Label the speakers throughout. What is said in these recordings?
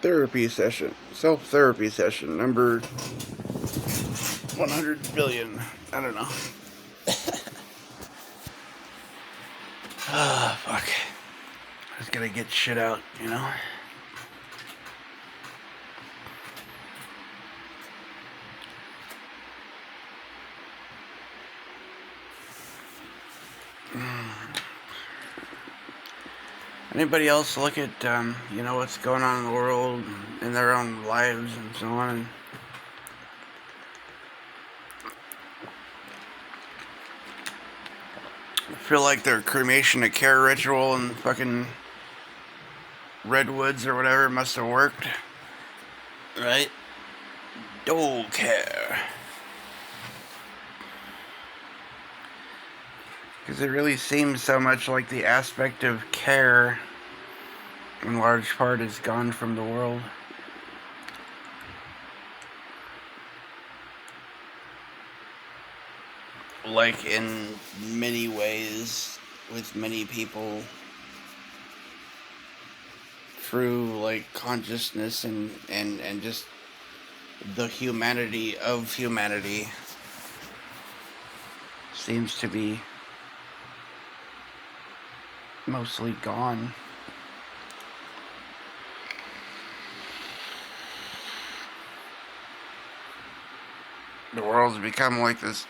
Speaker 1: Therapy session. Self-therapy session. Number 100 billion. I don't know. Ah, fuck. I just gotta get shit out, you know? Anybody else look at, what's going on in the world, in their own lives and so on, and feel like their cremation of care ritual and fucking redwoods or whatever must have worked, right? Don't care. Because it really seems so much like the aspect of care, in large part, is gone from the world. Like in many ways, with many people, through like consciousness and just the humanity of humanity seems to be mostly gone. The world's become like this,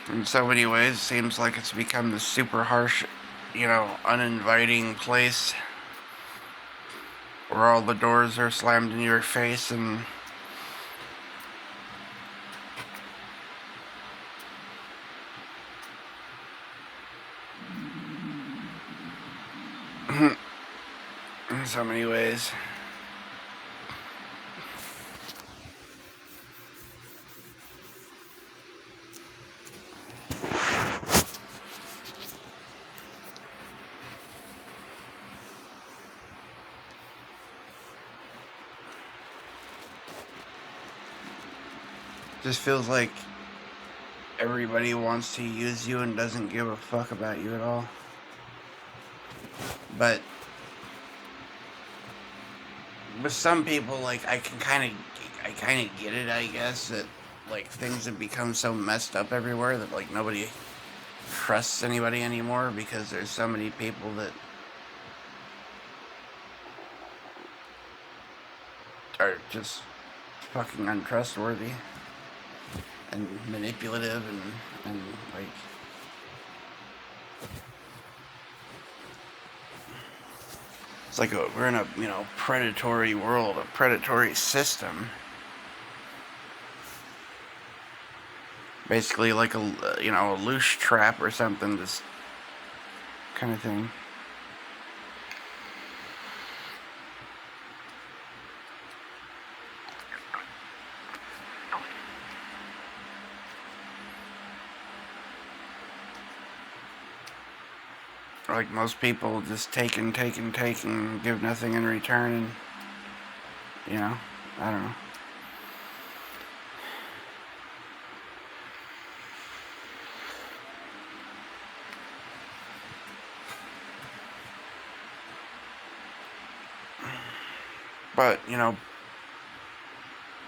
Speaker 1: in so many ways, seems like it's become this super harsh, uninviting place where all the doors are slammed in your face and in so many ways. Just feels like everybody wants to use you and doesn't give a fuck about you at all. But with some people, like, I kind of get it, I guess, that like things have become so messed up everywhere that like nobody trusts anybody anymore because there's so many people that are just fucking untrustworthy and manipulative and like it's like we're in a predatory world, a predatory system, basically like a loose trap or something, this kind of thing. Like most people just take and give nothing in return, and I don't know. But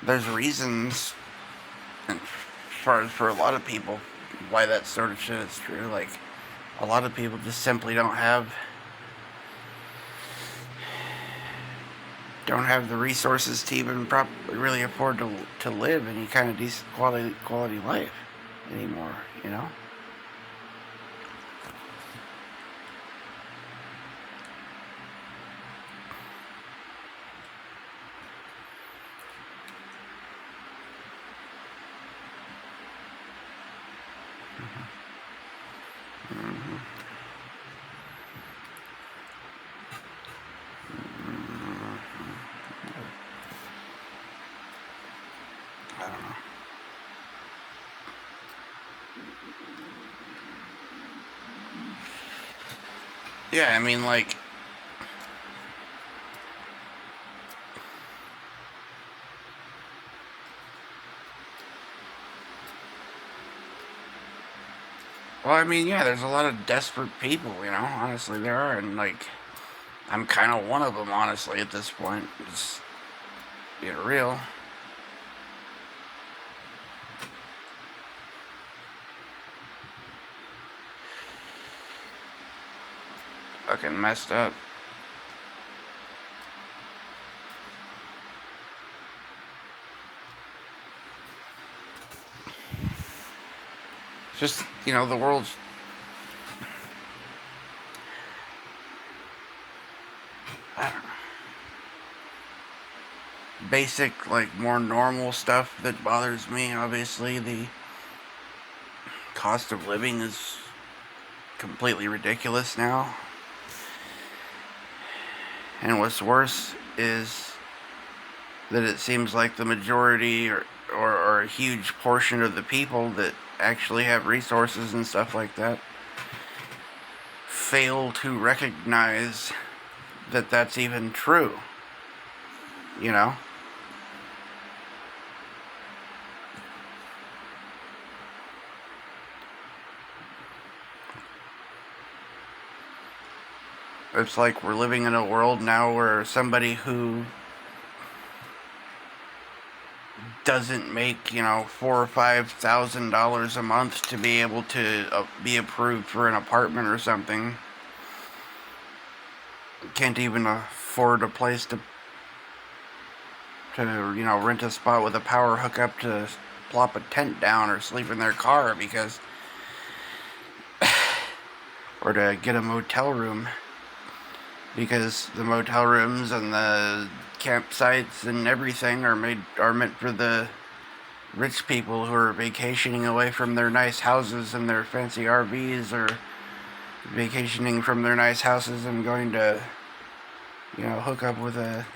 Speaker 1: there's reasons, and for a lot of people, why that sort of shit is true. Like a lot of people just simply don't have the resources to even really afford to live any kind of decent quality life anymore. I don't know. Yeah, I mean, like, well, I mean, yeah, there's a lot of desperate people, honestly, there are, and, like, I'm kind of one of them, honestly, at this point. Just being real. Fucking messed up. Just, the world's basic, like, more normal stuff that bothers me. Obviously, the cost of living is completely ridiculous now. And what's worse is that it seems like the majority or a huge portion of the people that actually have resources and stuff like that fail to recognize that that's even true. You know? It's like we're living in a world now where somebody who doesn't make, $4,000 or $5,000 a month to be able to be approved for an apartment or something can't even afford a place to rent a spot with a power hookup to plop a tent down or sleep in their car because or to get a motel room because the motel rooms and the campsites and everything are meant for the rich people who are vacationing away from their nice houses and their fancy RVs, or vacationing from their nice houses and going to hook up with a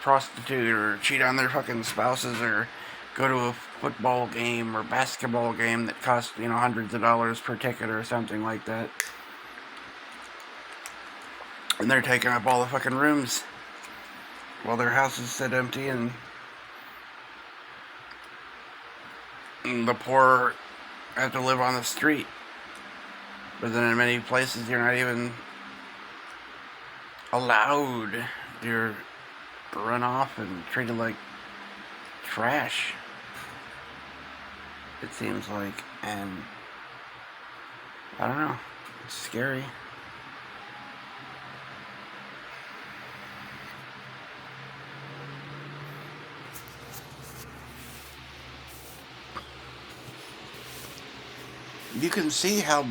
Speaker 1: prostitute or cheat on their fucking spouses or go to a football game or basketball game that costs hundreds of dollars per ticket or something like that. And they're taking up all the fucking rooms while their houses sit empty, and the poor have to live on the street. But then in many places you're not even allowed. You're run off and treated like trash, it seems like. And I don't know, it's scary. You can see how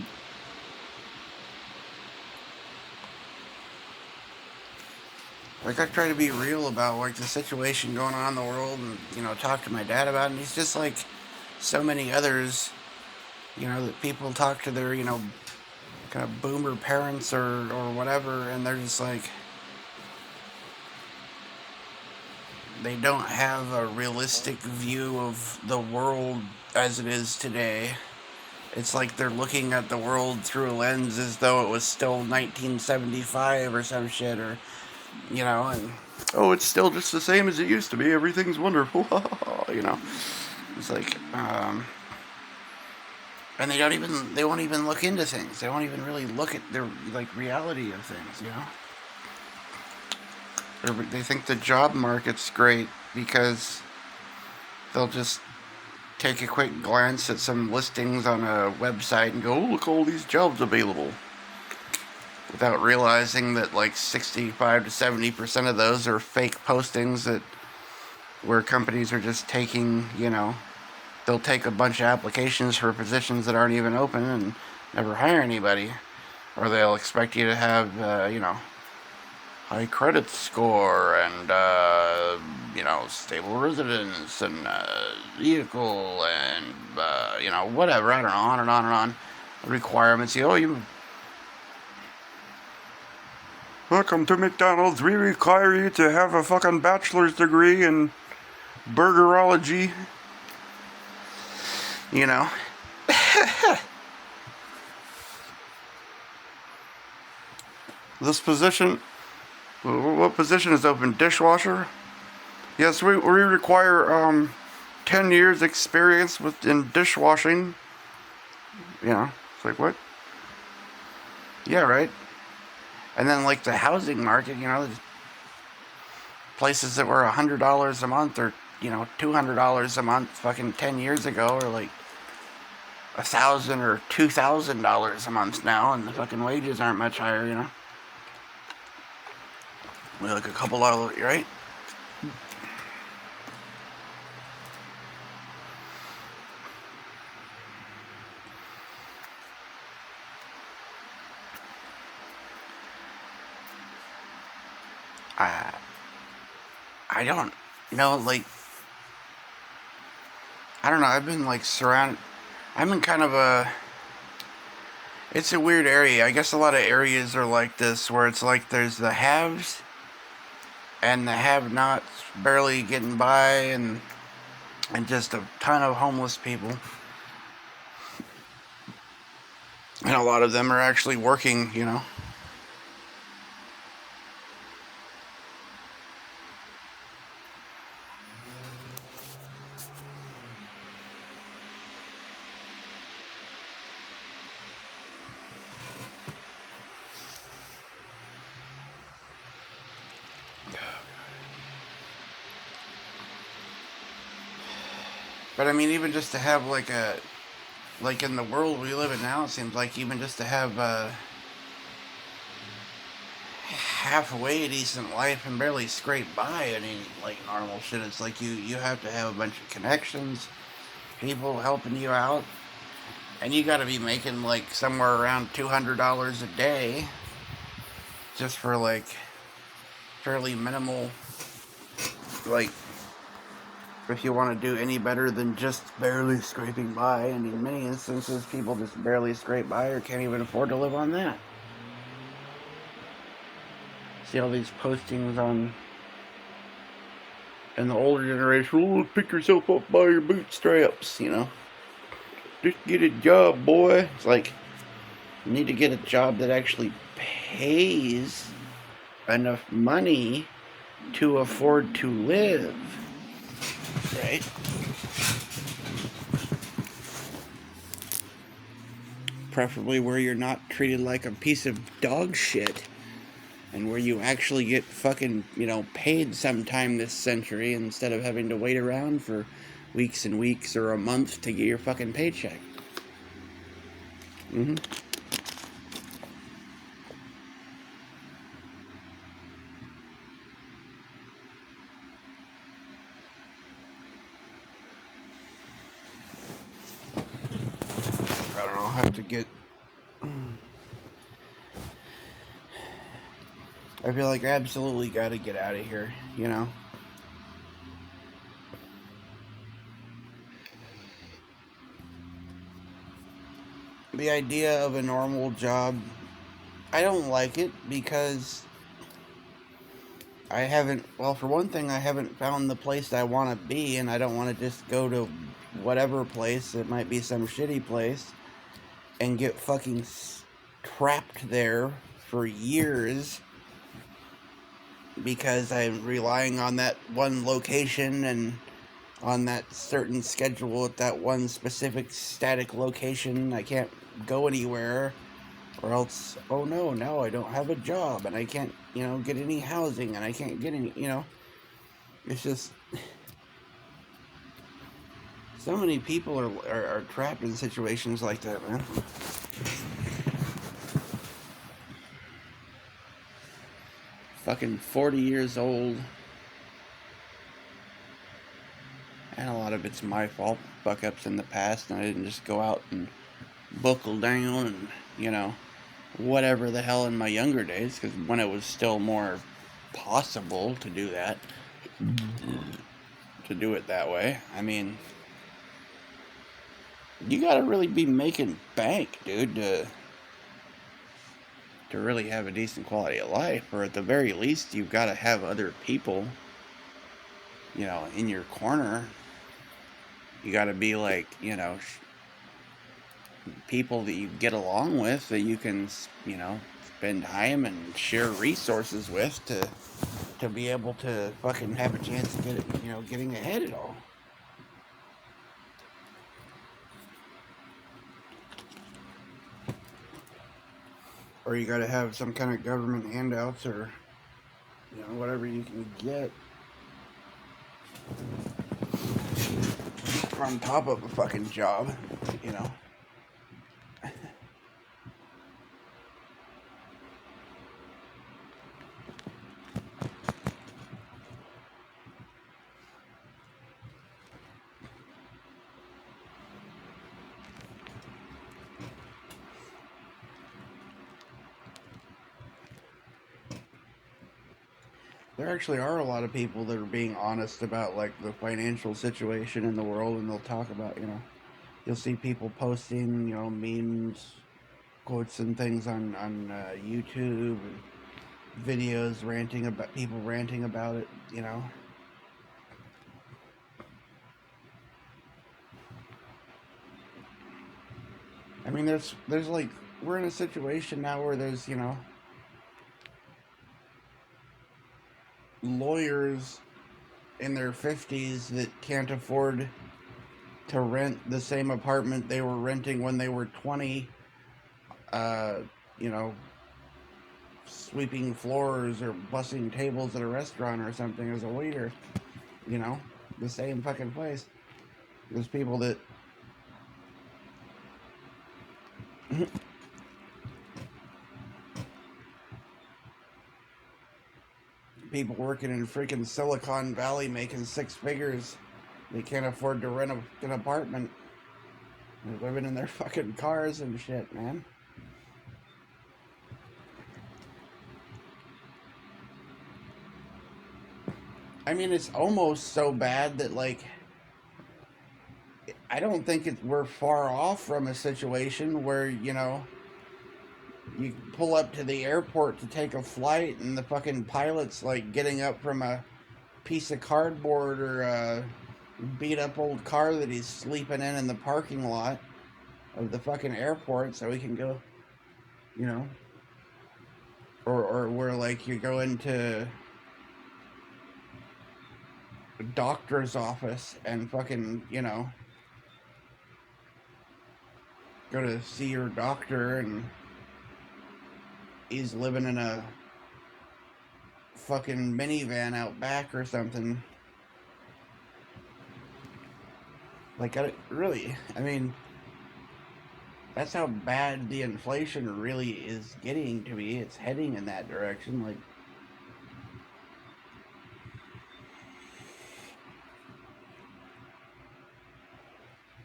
Speaker 1: I try to be real about the situation going on in the world, and talk to my dad about it, and he's just like so many others, that people talk to their kind of boomer parents or whatever, and they're just like, they don't have a realistic view of the world as it is today. It's like they're looking at the world through a lens as though it was still 1975 or some shit, or, and, oh, it's still just the same as it used to be. Everything's wonderful, It's like, and they won't even look into things. They won't even really look at the, reality of things, They think the job market's great because they'll just take a quick glance at some listings on a website and go, oh, look, all these jobs available, without realizing that 65 to 70% of those are fake postings where companies are just taking, they'll take a bunch of applications for positions that aren't even open and never hire anybody, or they'll expect you to have high credit score and stable residence and vehicle and whatever, I don't know, on and on and on. Requirements. Welcome to McDonald's. We require you to have a fucking bachelor's degree in burgerology. This position, what position is open? Dishwasher? Yes, we require 10 years experience in dishwashing. It's like, what? Yeah, right. And then like the housing market, you know, places that were $100 a month or, you know, $200 a month fucking 10 years ago are like $1,000 or $2,000 a month now, and the fucking wages aren't much higher, you know. We're like a couple dollars, right? I don't know, like, I don't know, I've been like surrounded, I'm in kind of a, it's a weird area. I guess a lot of areas are like this, where it's like there's the haves and the have-nots barely getting by, and just a ton of homeless people. And a lot of them are actually working, you know. But I mean, even just to have like a, like in the world we live in now, it seems like even just to have a halfway decent life and barely scrape by any like normal shit, it's like you have to have a bunch of connections, people helping you out, and you got to be making like somewhere around $200 a day just for like fairly minimal, like, if you want to do any better than just barely scraping by. And in many instances, people just barely scrape by or can't even afford to live on that. See all these postings on, in the older generation, oh, pick yourself up by your bootstraps, you know. Just get a job, boy. It's like, you need to get a job that actually pays enough money to afford to live, right? Preferably where you're not treated like a piece of dog shit, and where you actually get fucking, you know, paid sometime this century instead of having to wait around for weeks and weeks or a month to get your fucking paycheck. Mm-hmm. I don't know, I'll have to get, I feel like I absolutely gotta get out of here, you know? The idea of a normal job, I don't like it because I haven't, well, for one thing, I haven't found the place I want to be, and I don't want to just go to whatever place, it might be some shitty place, and get fucking trapped there for years because I'm relying on that one location and on that certain schedule at that one specific static location. I can't go anywhere, or else, oh no, now I don't have a job, and I can't, you know, get any housing, and I can't get any, you know, it's just, so many people are trapped in situations like that, man. Fucking 40 years old, and a lot of it's my fault, fuck ups in the past, and I didn't just go out and buckle down and, you know, whatever the hell in my younger days, because when it was still more possible to do that, to do it that way. I mean, you gotta really be making bank, dude, to really have a decent quality of life, or at the very least, you've got to have other people, you know, in your corner. You got to be like, you know, people that you get along with, that you can, you know, spend time and share resources with to be able to fucking have a chance to get it, you know, getting ahead at all. or you gotta have some kind of government handouts, or whatever you can get on top of a fucking job, you know. There actually are a lot of people that are being honest about like the financial situation in the world, and they'll talk about, you'll see people posting, memes, quotes, and things on YouTube, and videos ranting about people ranting about it, I mean, there's like, we're in a situation now where there's, lawyers in their 50s that can't afford to rent the same apartment they were renting when they were 20, you know, sweeping floors or bussing tables at a restaurant or something as a waiter, the same fucking place. There's people that people working in freaking Silicon Valley making six figures, they can't afford to rent an apartment. They're living in their fucking cars and shit, man. I mean, it's almost so bad that, like, I don't think we're far off from a situation where, you pull up to the airport to take a flight and the fucking pilot's, like, getting up from a piece of cardboard or a beat up old car that he's sleeping in the parking lot of the fucking airport so he can go, or where, like, you go into a doctor's office and fucking, go to see your doctor and he's living in a fucking minivan out back or something. Like, I mean, that's how bad the inflation really is getting to be. It's heading in that direction. Like,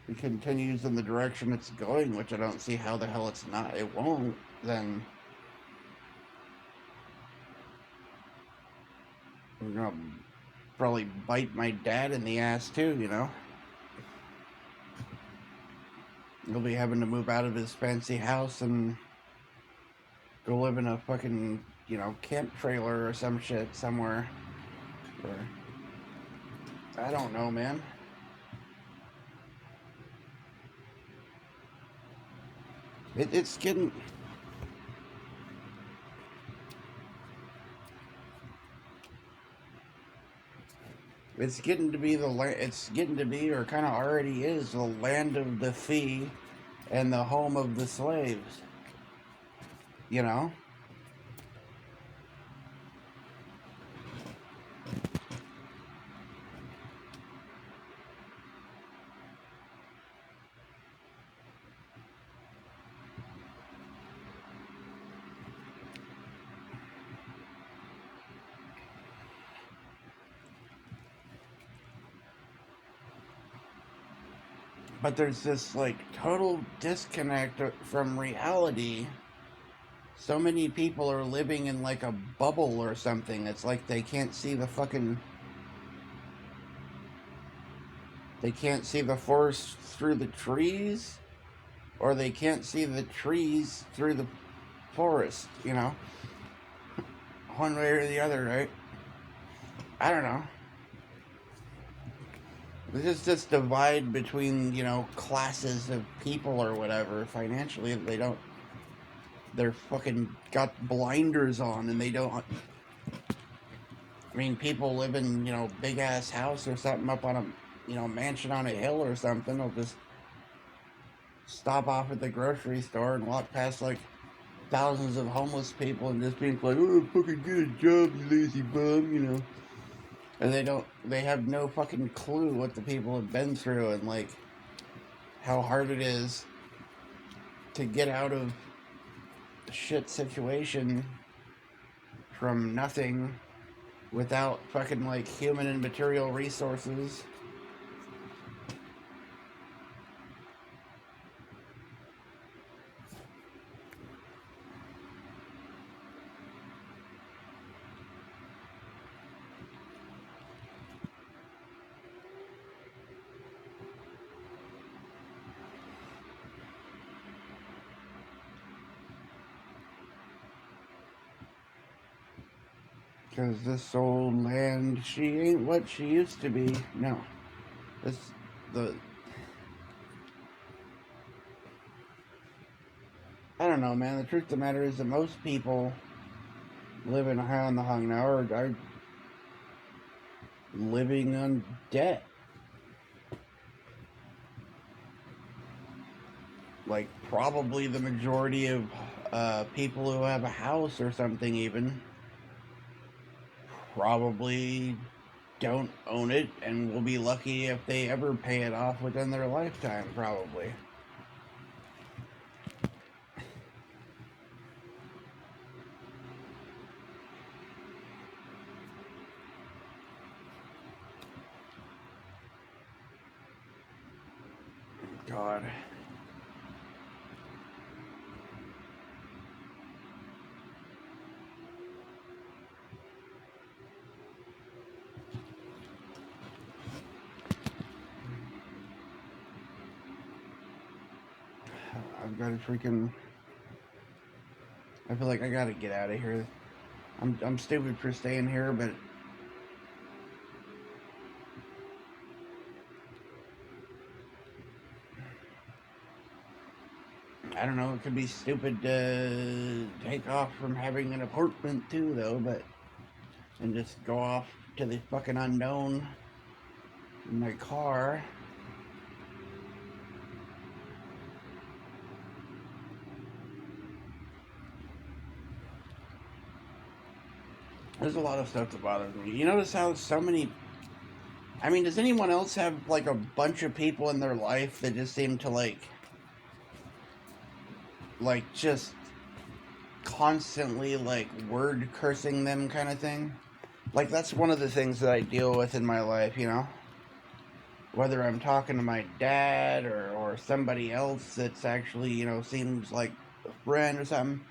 Speaker 1: it continues in the direction it's going, which I don't see how the hell it won't, then we're gonna probably bite my dad in the ass too, He'll be having to move out of his fancy house and go live in a fucking, camp trailer or some shit somewhere. Or, I don't know, man. It's getting... It's getting to be or kind of already is, the land of the free and the home of the slaves. But there's this, like, total disconnect from reality. So many people are living in, like, a bubble or something. It's like they can't see the fucking... They can't see the forest through the trees, or they can't see the trees through the forest, One way or the other, right? I don't know. There's this divide between, classes of people or whatever, financially. They're fucking got blinders on and they don't. I mean, people live in, big ass house or something up on a, mansion on a hill or something. They'll just stop off at the grocery store and walk past, like, thousands of homeless people and just being like, oh, fucking get a job, you lazy bum, you know. And they have no fucking clue what the people have been through and, like, how hard it is to get out of a shit situation from nothing without fucking, like, human and material resources. Because this old land, she ain't what she used to be. No. This, the, I don't know, man. The truth of the matter is that most people living high on the hog now are living on debt. Like, probably the majority of people who have a house or something even probably don't own it and will be lucky if they ever pay it off within their lifetime, probably. God. I've got to freaking... I feel like I gotta get out of here. I'm stupid for staying here, but I don't know, it could be stupid to take off from having an apartment too, though, but and just go off to the fucking unknown in my car. There's a lot of stuff that bothers me. You notice how so many... I mean, does anyone else have, like, a bunch of people in their life that just seem to, like, just constantly, like, word cursing them kind of thing? Like, that's one of the things that I deal with in my life, you know? Whether I'm talking to my dad or somebody else that's actually, you know, seems like a friend or something,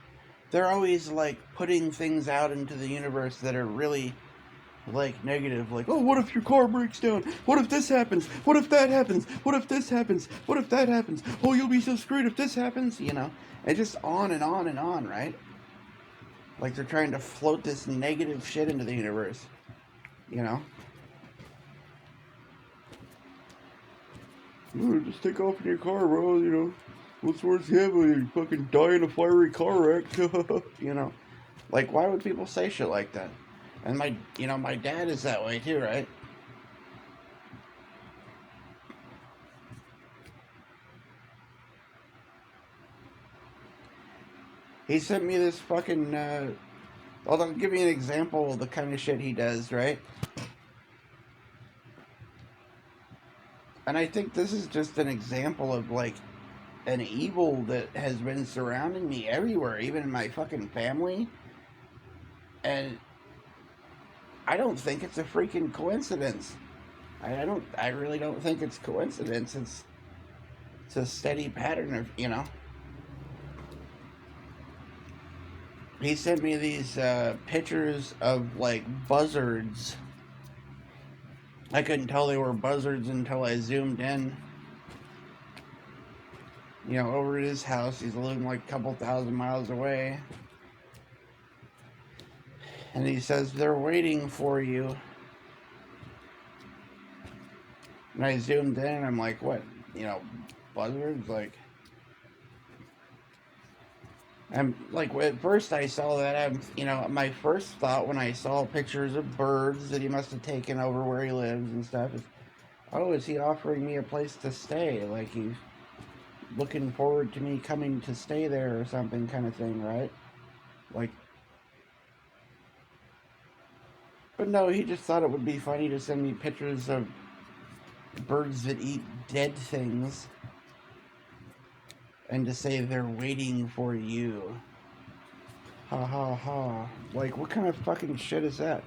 Speaker 1: they're always, like, putting things out into the universe that are really, like, negative. Like, oh, what if your car breaks down? What if this happens? What if that happens? What if this happens? What if that happens? Oh, you'll be so screwed if this happens, you know? And just on and on and on, right? Like, they're trying to float this negative shit into the universe, you know? Just take off in your car, bro, you know? What's worse having? You fucking die in a fiery car wreck, you know? Like, why would people say shit like that? And my dad is that way too, right? He sent me this fucking, I'll give you an example of the kind of shit he does, right? And I think this is just an example of, like, an evil that has been surrounding me everywhere, even in my fucking family. And I don't think it's a freaking coincidence. I really don't think it's coincidence. It's a steady pattern of, you know. He sent me these pictures of, like, buzzards. I couldn't tell they were buzzards until I zoomed in. You know, over at his house. He's living like a couple thousand miles away. And he says, they're waiting for you. And I zoomed in and I'm like, what? You know, buzzards? Like... And, like, at first I saw that, you know, my first thought when I saw pictures of birds that he must have taken over where he lives and stuff is, oh, is he offering me a place to stay? Like, he's looking forward to me coming to stay there or something kind of thing, right? Like, but no, he just thought it would be funny to send me pictures of birds that eat dead things and to say they're waiting for you. Ha ha ha. Like, what kind of fucking shit is that?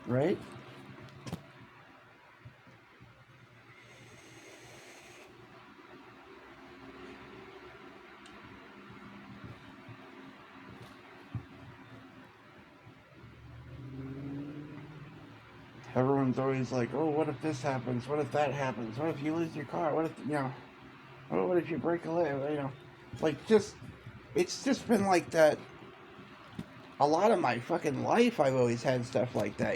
Speaker 1: Right? Everyone's always like, oh, what if this happens? What if that happens? What if you lose your car? What if, oh, what if you break a leg? Like, just, it's just been like that. A lot of my fucking life, I've always had stuff like that.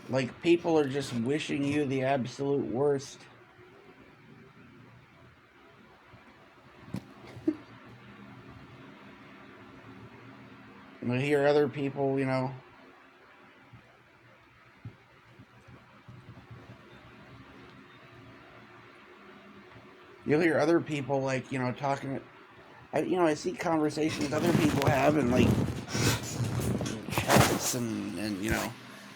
Speaker 1: Like, people are just wishing you the absolute worst. And I hear other people, you'll hear other people, like, talking. I see conversations other people have, and, like, chats and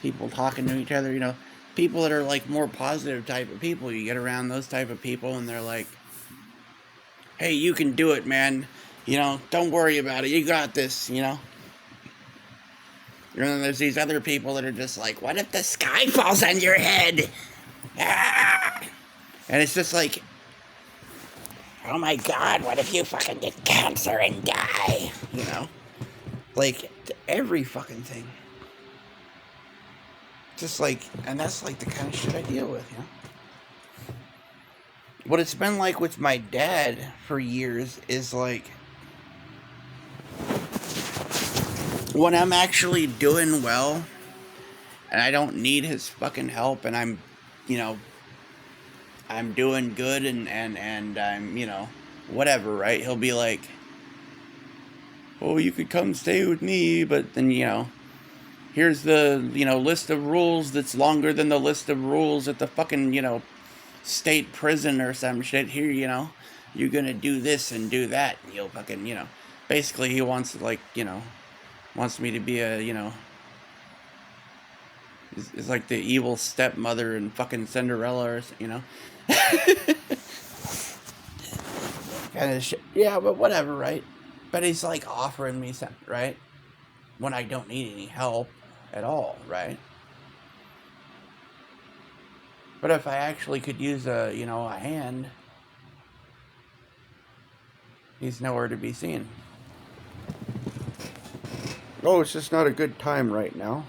Speaker 1: people talking to each other, people that are, like, more positive type of people. You get around those type of people, and they're like, hey, you can do it, man. Don't worry about it. You got this. And then there's these other people that are just like, what if the sky falls on your head? Ah! And it's just like, oh my god, what if you fucking get cancer and die? Like, every fucking thing. Just like, and that's like the kind of shit I deal with. What it's been like with my dad for years is like, when I'm actually doing well and I don't need his fucking help and I'm doing good and I'm, whatever, right? He'll be like, oh, you could come stay with me, but then, here's the, list of rules that's longer than the list of rules at the fucking, state prison or some shit. Here, you're gonna do this and do that. And you'll fucking, basically he wants to, like, wants me to be a, is like the evil stepmother in fucking Cinderella or, kind of shit. Yeah, but whatever, right? But he's like offering me something, right? When I don't need any help at all, right? But if I actually could use a hand, he's nowhere to be seen. Oh, it's just not a good time right now.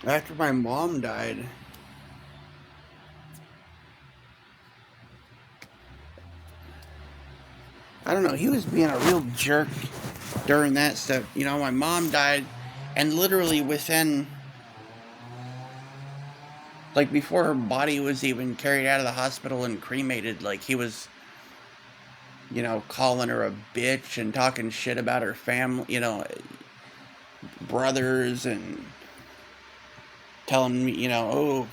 Speaker 1: After my mom died, I don't know, he was being a real jerk during that stuff. My mom died, and literally within, like, before her body was even carried out of the hospital and cremated, like, he was, calling her a bitch and talking shit about her family, brothers, and telling me, oh,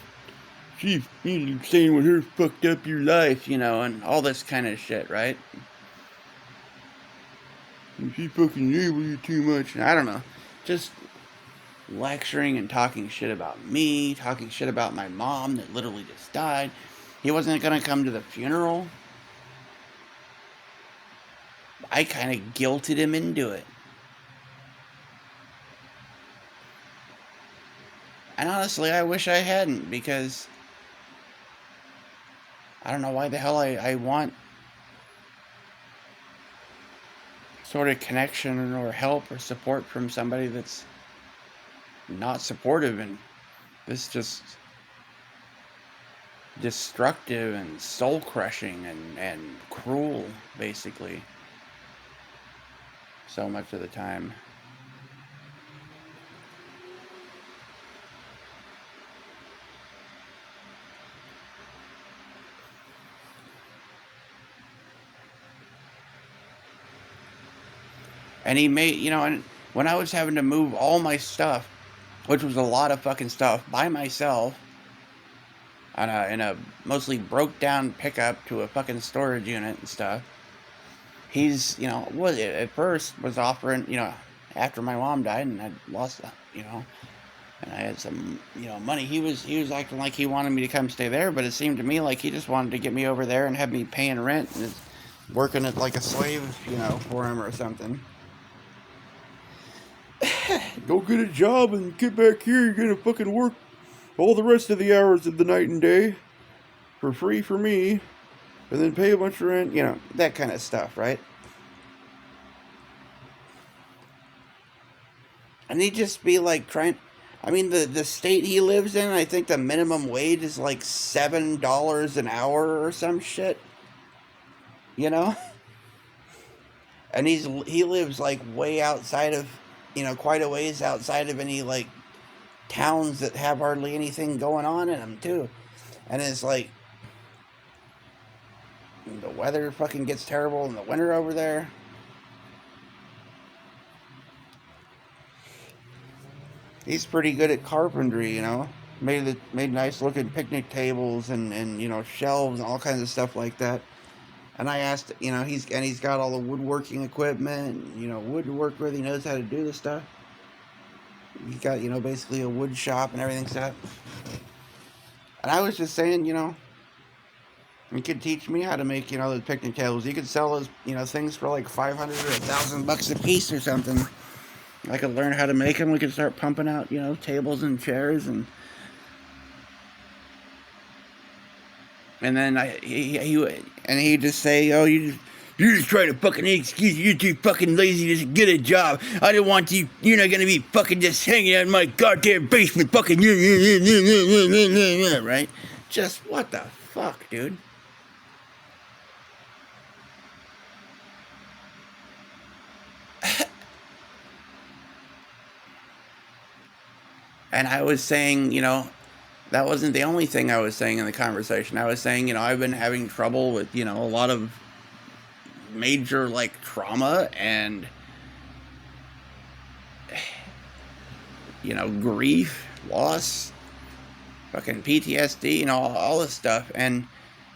Speaker 1: she's saying with her fucked up your life, and all this kind of shit, right? She fucking labeled you too much. And I don't know. Just lecturing and talking shit about me, talking shit about my mom that literally just died. He wasn't going to come to the funeral. I kind of guilted him into it. And honestly, I wish I hadn't, because I don't know why the hell I want sort of connection or help or support from somebody that's not supportive, and this just destructive and soul crushing and cruel, basically. so much of the time. And he made, and when I was having to move all my stuff, which was a lot of fucking stuff, by myself, in a mostly broke down pickup to a fucking storage unit and stuff, he's, was at first was offering, after my mom died and I lost, and I had some, money. He was acting like he wanted me to come stay there, but it seemed to me like he just wanted to get me over there and have me paying rent and working it like a slave, for him or something. Go get a job and get back here. You're gonna fucking work all the rest of the hours of the night and day for free for me, and then pay a bunch of rent. That kind of stuff, right? And he'd just be like trying. I mean, the state he lives in, I think the minimum wage is like $7 an hour or some shit. You know, and he lives like way outside of, quite a ways outside of any like towns that have hardly anything going on in them too. And it's like the weather fucking gets terrible in the winter over there. He's pretty good at carpentry, made nice looking picnic tables and shelves and all kinds of stuff like that. And I asked, he's got all the woodworking equipment, woodwork with. He knows how to do the stuff. He's got, basically a wood shop and everything set. And I was just saying, you could teach me how to make, those picnic tables. You could sell those, things for like $500 or $1,000 a piece or something. I could learn how to make them. We could start pumping out, tables and chairs and then he'd just say, "Oh, you're just trying to fucking excuse. You're too fucking lazy to get a job. I don't want you. You're not gonna be fucking just hanging out in my goddamn basement, fucking right? Just what the fuck, dude." And I was saying, that wasn't the only thing I was saying in the conversation. I was saying, I've been having trouble with, a lot of major, like, trauma and, grief, loss, fucking PTSD, all this stuff. And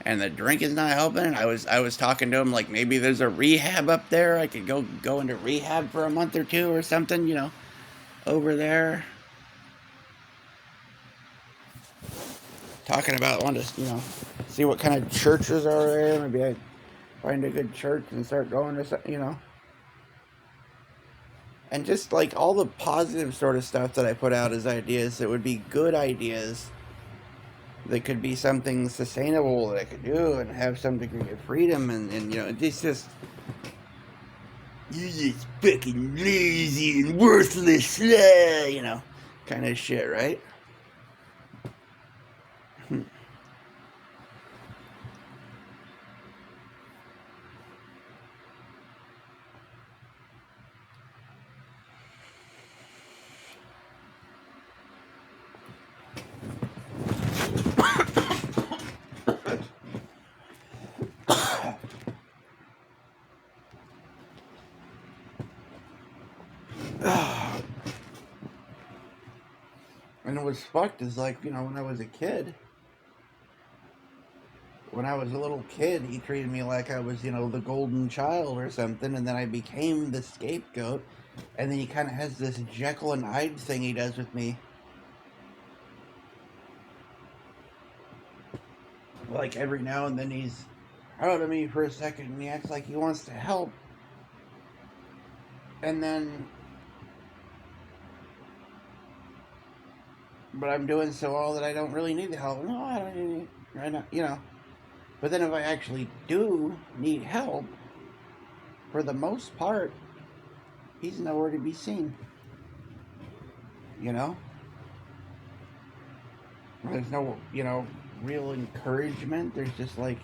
Speaker 1: the drink is not helping. And I was talking to him like maybe there's a rehab up there. I could go into rehab for a month or two or something, over there. Talking about wanting to, see what kind of churches are there. Maybe I find a good church and start going to something, And just like all the positive sort of stuff that I put out as ideas that would be good ideas that could be something sustainable that I could do and have some degree of freedom and it's just you're just fucking lazy and worthless, kind of shit, right? And it was fucked is like, when I was a kid, when I was a little kid, he treated me like I was, the golden child or something, and then I became the scapegoat, and then he kind of has this Jekyll and Hyde thing he does with me. Like every now and then he's out of me for a second, and he acts like he wants to help, and then but I'm doing so all that I don't really need the help. No, I don't need it right now, But then if I actually do need help, for the most part, he's nowhere to be seen. There's no, real encouragement. There's just like,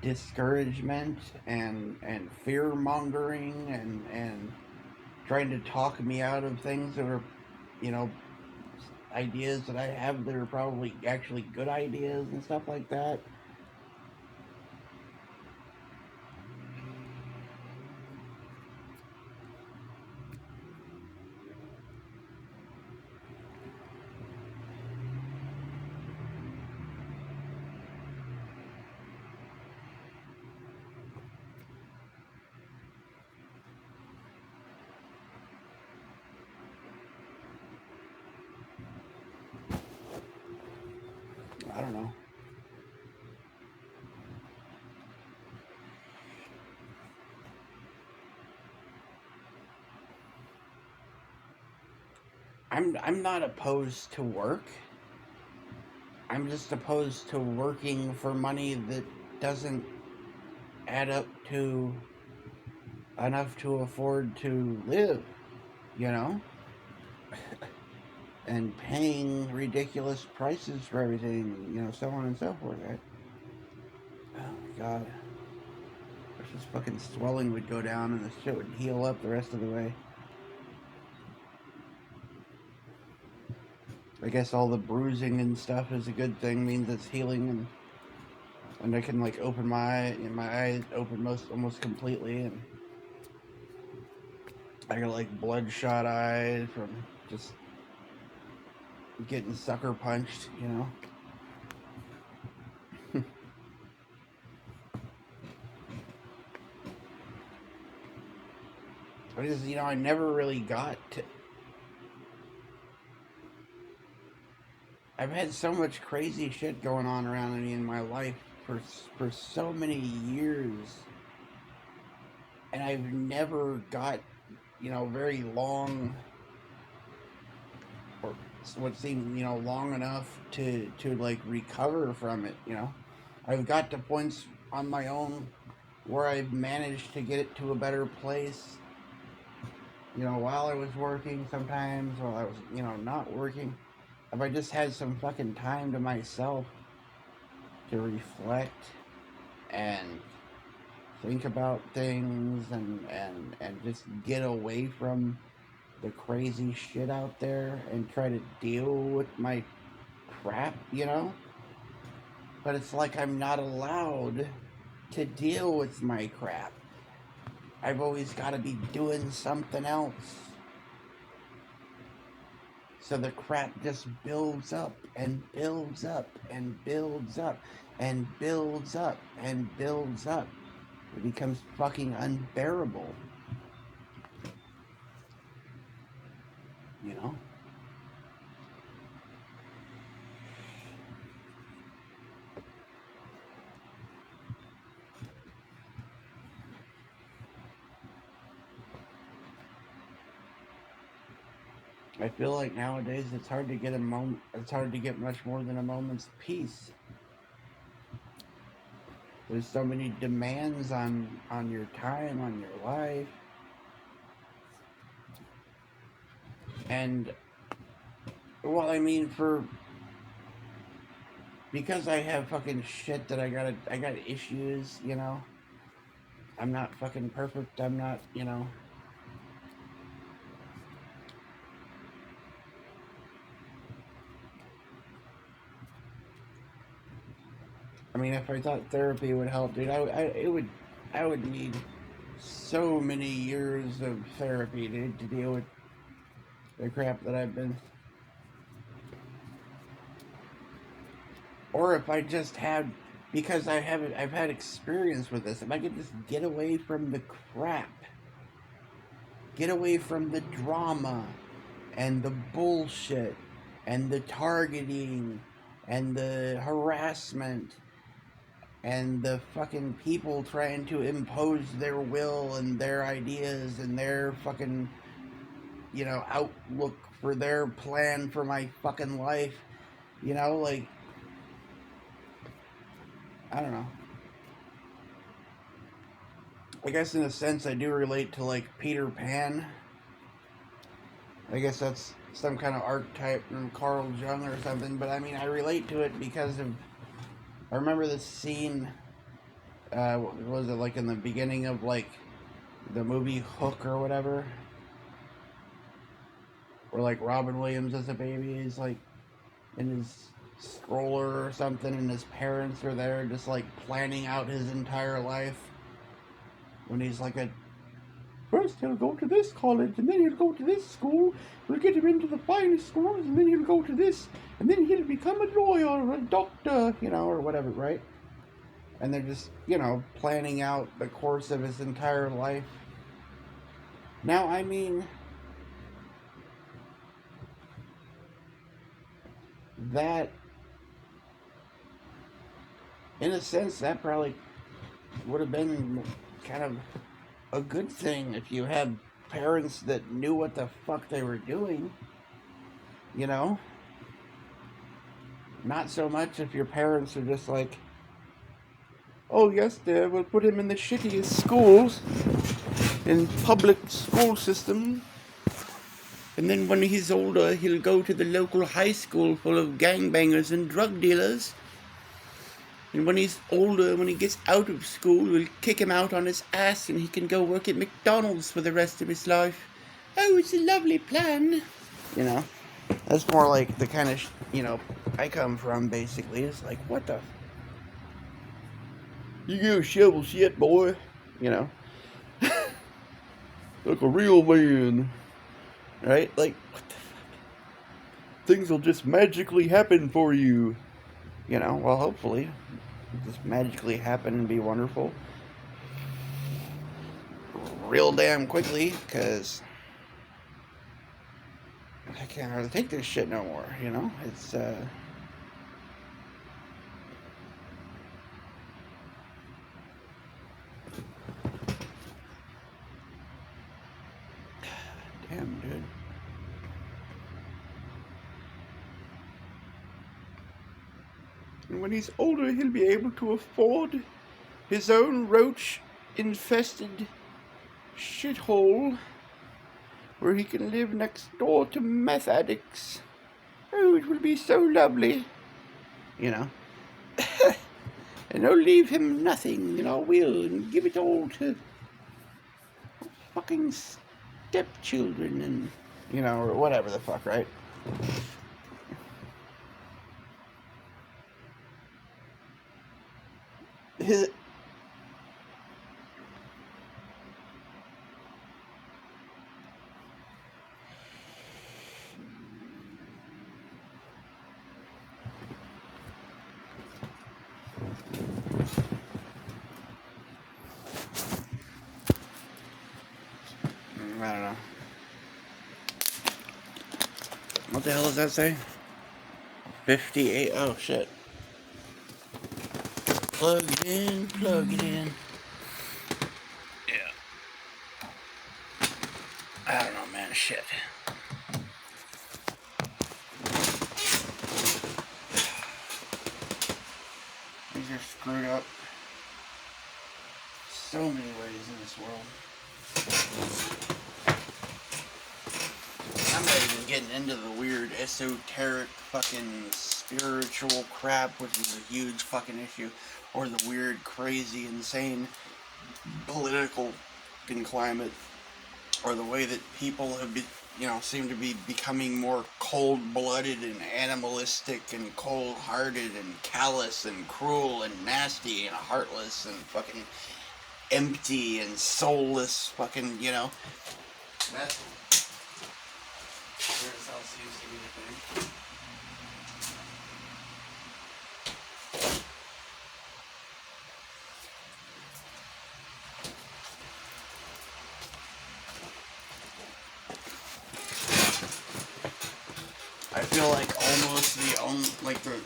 Speaker 1: discouragement and fear mongering and trying to talk me out of things that are, you know, ideas that I have that are probably actually good ideas and stuff like that. I don't know. I'm not opposed to work. I'm just opposed to working for money that doesn't add up to enough to afford to live, you know? And paying ridiculous prices for everything, you know, so on and so forth, right? Oh my god. Wish this fucking swelling would go down and this shit would heal up the rest of the way. I guess all the bruising and stuff is a good thing, means it's healing and I can like open my eyes open almost completely, and I got like bloodshot eyes from just getting sucker punched, you know. I just, you know, I never really got to. I've had so much crazy shit going on around me in my life for so many years, and I've never got, you know, very long or what seemed, you know, long enough to like recover from it, you know. I've got to points on my own where I've managed to get it to a better place, you know, while I was working sometimes, while I was, you know, not working. If I just had some fucking time to myself to reflect and think about things and just get away from the crazy shit out there and try to deal with my crap, you know? But it's like I'm not allowed to deal with my crap. I've always got to be doing something else. So the crap just builds up and builds up and builds up and builds up and builds up. It becomes fucking unbearable. You know? I feel like nowadays it's hard to get it's hard to get much more than a moment's peace. There's so many demands on your time, on your life. And well, I mean, because I have fucking shit that I got issues, you know. I'm not fucking perfect. I'm not, you know. I mean, if I thought therapy would help, dude, I would need so many years of therapy, dude, to deal with the crap that I've been. Or if I just had, because I've had experience with this. If I could just get away from the crap, get away from the drama, and the bullshit, and the targeting, and the harassment, and the fucking people trying to impose their will and their ideas and their fucking, you know, outlook for their plan for my fucking life, you know, like, I don't know. I guess in a sense I do relate to like Peter Pan. I guess that's some kind of archetype from Carl Jung or something, but I mean I relate to it because of, I remember this scene what was it, like in the beginning of like the movie Hook or whatever, where like Robin Williams as a baby is like in his stroller or something, and his parents are there just like planning out his entire life when he's like a first he'll go to this college, and then he'll go to this school. We'll get him into the finest schools, and then he'll go to this, and then he'll become a lawyer or a doctor, you know, or whatever, right? And they're just, you know, planning out the course of his entire life. Now, I mean, that, in a sense, that probably would have been kind of a good thing if you had parents that knew what the fuck they were doing, you know? Not so much if your parents are just like, oh, yes, dear, we'll put him in the shittiest schools, in public school system, and then when he's older, he'll go to the local high school full of gangbangers and drug dealers. And when he's older, when he gets out of school, we'll kick him out on his ass and he can go work at McDonald's for the rest of his life. Oh, it's a lovely plan. You know, that's more like the kind of, you know, I come from, basically. It's like, what the? You get a shovel shit, boy. You know? Like a real man. Right? Like, what the fuck? Things will just magically happen for you. You know, well, hopefully. Just magically happen and be wonderful. Real damn quickly, because I can't hardly take this shit no more, you know? It's, damn, dude. And when he's older, he'll be able to afford his own roach-infested shithole where he can live next door to meth addicts. Oh, it will be so lovely. You know? And I'll leave him nothing in our will and give it all to fucking stepchildren and, you know, or whatever the fuck, right? His, I don't know. What the hell does that say? 58. Oh, shit. Plug it in, plug it in. Yeah. I don't know, man. Shit. These are screwed up so many ways in this world. I'm not even getting into the weird esoteric fucking spiritual crap, which is a huge fucking issue, or the weird, crazy, insane political fucking climate, or the way that people have been, you know, seem to be becoming more cold-blooded and animalistic and cold-hearted and callous and cruel and nasty and heartless and fucking empty and soulless fucking, you know. That's where this all seems to be the thing. I feel like almost the only, like the,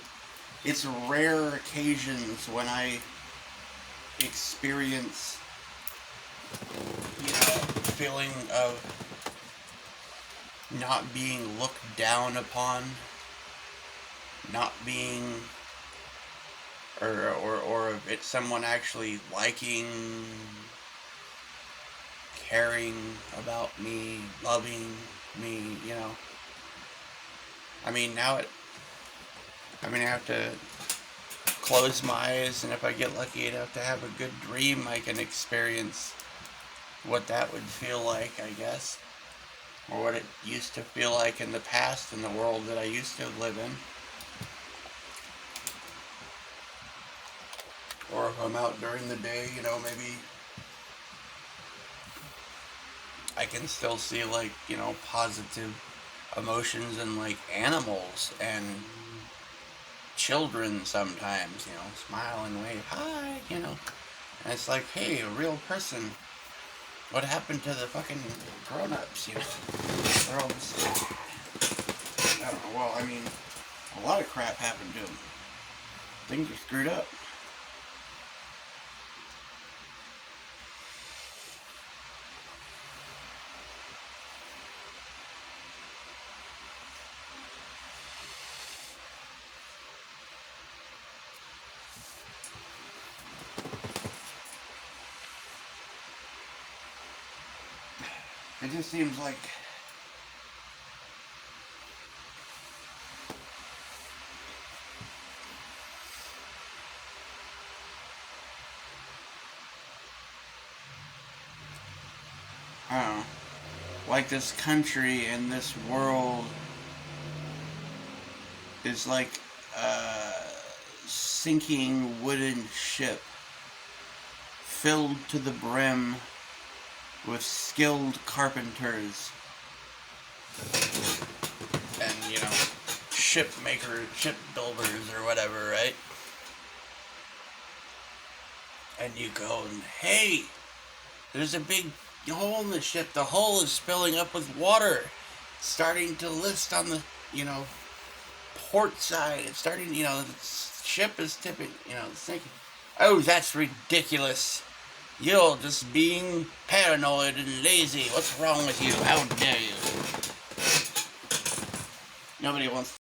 Speaker 1: it's rare occasions when I experience, you know, feeling of not being looked down upon, not being, or if it's someone actually liking, caring about me, loving me, you know. I mean, now I have to close my eyes, and if I get lucky enough to have a good dream, I can experience what that would feel like, I guess. Or what it used to feel like in the past in the world that I used to live in. Or if I'm out during the day, you know, maybe I can still see, like, you know, positive emotions in, like, animals and children sometimes, you know, smile and wave, hi, you know. And it's like, hey, a real person. What happened to the fucking grown-ups, you know? They're all just, I don't know, well, I mean, a lot of crap happened to them. Things are screwed up. It just seems like I don't know, like this country and this world is like a sinking wooden ship filled to the brim with skilled carpenters and, you know, ship makers, ship builders or whatever, right? And you go and, hey, there's a big hole in the ship. The hull is spilling up with water. It's starting to list on the, you know, port side. It's starting, you know, the ship is tipping, you know, it's sinking. Oh, that's ridiculous. You're just being paranoid and lazy. What's wrong with you? How dare you? Nobody wants